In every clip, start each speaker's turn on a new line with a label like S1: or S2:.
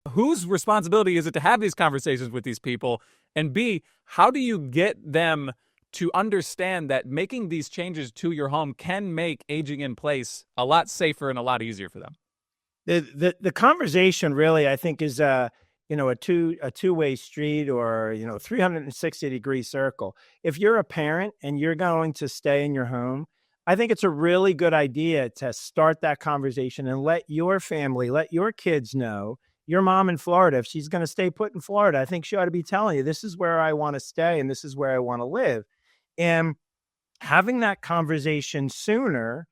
S1: whose responsibility is it to have these conversations with these people? And B, how do you get them to understand that making these changes to your home can make aging in place a lot safer and a lot easier for them?
S2: The conversation really, I think, is a two-way street, or 360-degree circle. If you're a parent and you're going to stay in your home, I think it's a really good idea to start that conversation and let your family, let your kids know. Your mom in Florida, if she's going to stay put in Florida, I think she ought to be telling you, this is where I want to stay and this is where I want to live. And having that conversation sooner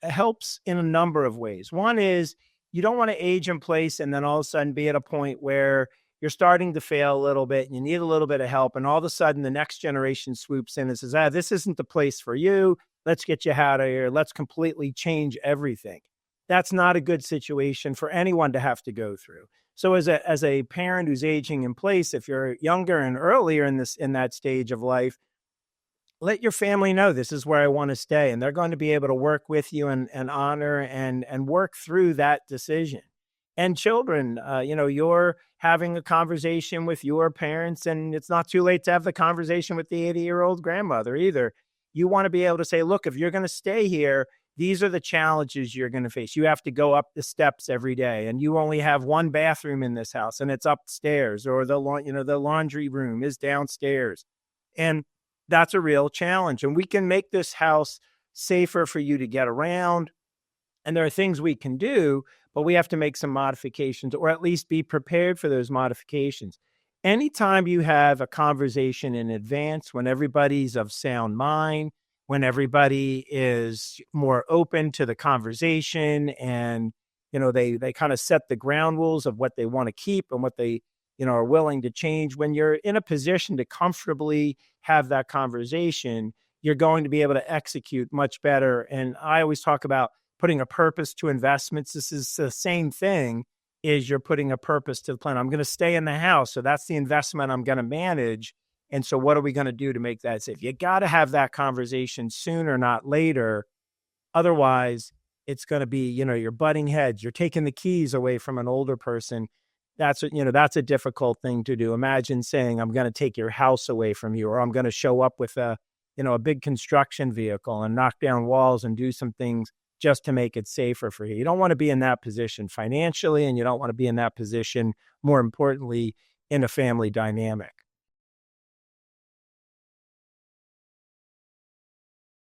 S2: helps in a number of ways. One is, you don't want to age in place and then all of a sudden be at a point where you're starting to fail a little bit and you need a little bit of help. And all of a sudden the next generation swoops in and says, this isn't the place for you. Let's get you out of here. Let's completely change everything. That's not a good situation for anyone to have to go through. So as a parent who's aging in place, if you're younger and earlier in that stage of life, let your family know, this is where I want to stay. And they're going to be able to work with you and honor and work through that decision. And children, you're having a conversation with your parents, and it's not too late to have the conversation with the 80-year-old grandmother either. You want to be able to say, look, if you're going to stay here, these are the challenges you're going to face. You have to go up the steps every day, and you only have one bathroom in this house, and it's upstairs, or the laundry room is downstairs. And that's a real challenge. And we can make this house safer for you to get around. And there are things we can do, but we have to make some modifications, or at least be prepared for those modifications. Anytime you have a conversation in advance, when everybody's of sound mind, when everybody is more open to the conversation, and they kind of set the ground rules of what they want to keep and what they are willing to change. When you're in a position to comfortably have that conversation, you're going to be able to execute much better. And I always talk about putting a purpose to investments. This is the same thing, is you're putting a purpose to the plan. I'm going to stay in the house, so that's the investment I'm going to manage. And so what are we going to do to make that safe? You got to have that conversation sooner, not later. Otherwise, it's going to be, you're butting heads. You're taking the keys away from an older person. That's a difficult thing to do. Imagine saying, I'm going to take your house away from you, or I'm going to show up with a big construction vehicle and knock down walls and do some things just to make it safer for you. You don't want to be in that position financially, and you don't want to be in that position, more importantly, in a family dynamic.